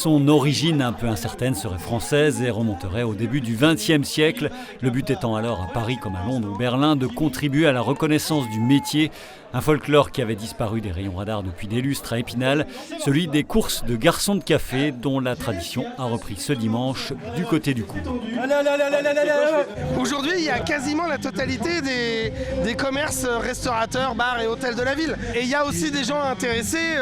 Son origine un peu incertaine serait française et remonterait au début du XXe siècle. Le but étant alors à Paris comme à Londres ou Berlin de contribuer à la reconnaissance du métier. Un folklore qui avait disparu des rayons radars depuis des lustres à Épinal, celui des courses de garçons de café dont la tradition a repris ce dimanche du côté du Coudre. Aujourd'hui, il y a quasiment la totalité des commerces, restaurateurs, bars et hôtels de la ville. Et il y a aussi des gens intéressés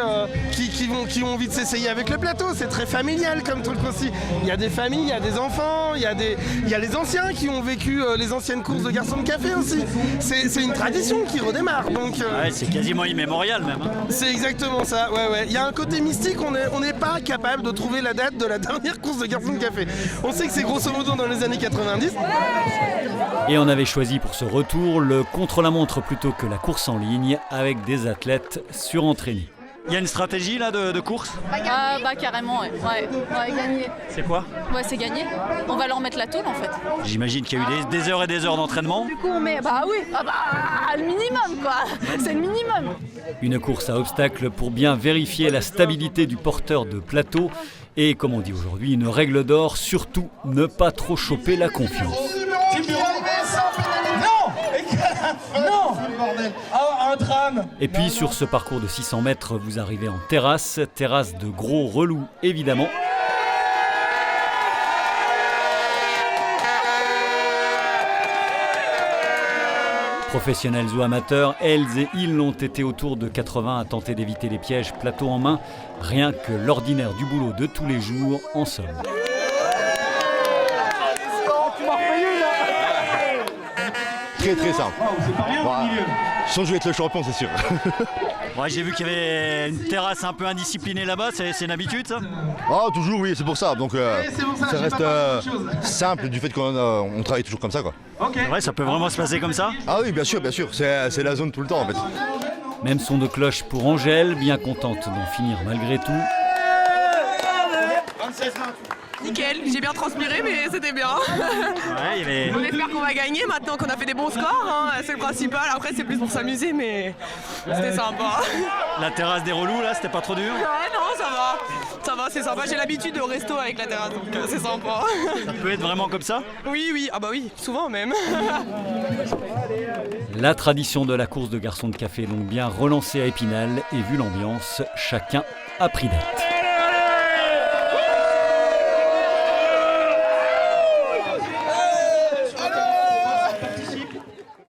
qui ont envie de s'essayer avec le plateau. C'est très familial comme truc aussi. Il y a des familles, il y a des enfants, il y a les anciens qui ont vécu les anciennes courses de garçons de café aussi. C'est une tradition qui redémarre. Donc, c'est quasiment immémorial même. C'est exactement ça, ouais. Il y a un côté mystique, on n'est pas capable de trouver la date de la dernière course de garçons de café. On sait que c'est grosso modo dans les années 90. Et on avait choisi pour ce retour le contre-la-montre plutôt que la course en ligne avec des athlètes surentraînés. Il y a une stratégie là de course ? Carrément, ouais, gagner. C'est quoi ? Ouais, c'est gagner. On va leur mettre la tôle en fait. J'imagine qu'il y a eu des heures et des heures d'entraînement. Du coup, on met, le minimum quoi. C'est le minimum. Une course à obstacles pour bien vérifier la stabilité du porteur de plateau. Et comme on dit aujourd'hui, une règle d'or, surtout ne pas trop choper la confiance. Non, un drame. Et puis sur ce parcours de 600 mètres, vous arrivez en terrasse de gros relous évidemment. Professionnels ou amateurs, elles et ils l'ont été autour de 80 à tenter d'éviter les pièges plateau en main. Rien que l'ordinaire du boulot de tous les jours en somme. Très simple. Voilà. Sinon je vais être le champion, c'est sûr. Ouais, j'ai vu qu'il y avait une terrasse un peu indisciplinée là-bas, c'est une habitude ça ? Toujours oui, c'est pour ça. Donc ça reste simple du fait qu'on travaille toujours comme ça quoi. Ouais, ça peut vraiment se passer comme ça ? Ah oui, bien sûr. C'est la zone tout le temps en fait. Même son de cloche pour Angèle, bien contente d'en finir malgré tout. Nickel, j'ai bien transpiré mais c'était bien. Ouais, On espère qu'on va gagner maintenant qu'on a fait des bons scores, c'est le principal. Après c'est plus pour s'amuser mais c'était sympa. La terrasse des relous là, c'était pas trop dur ? Ouais non, ça va, c'est sympa. J'ai l'habitude de resto avec la terrasse donc c'est sympa. Ça peut être vraiment comme ça ? Oui, oui, souvent même. La tradition de la course de garçons de café est donc bien relancée à Épinal et vu l'ambiance, chacun a pris date.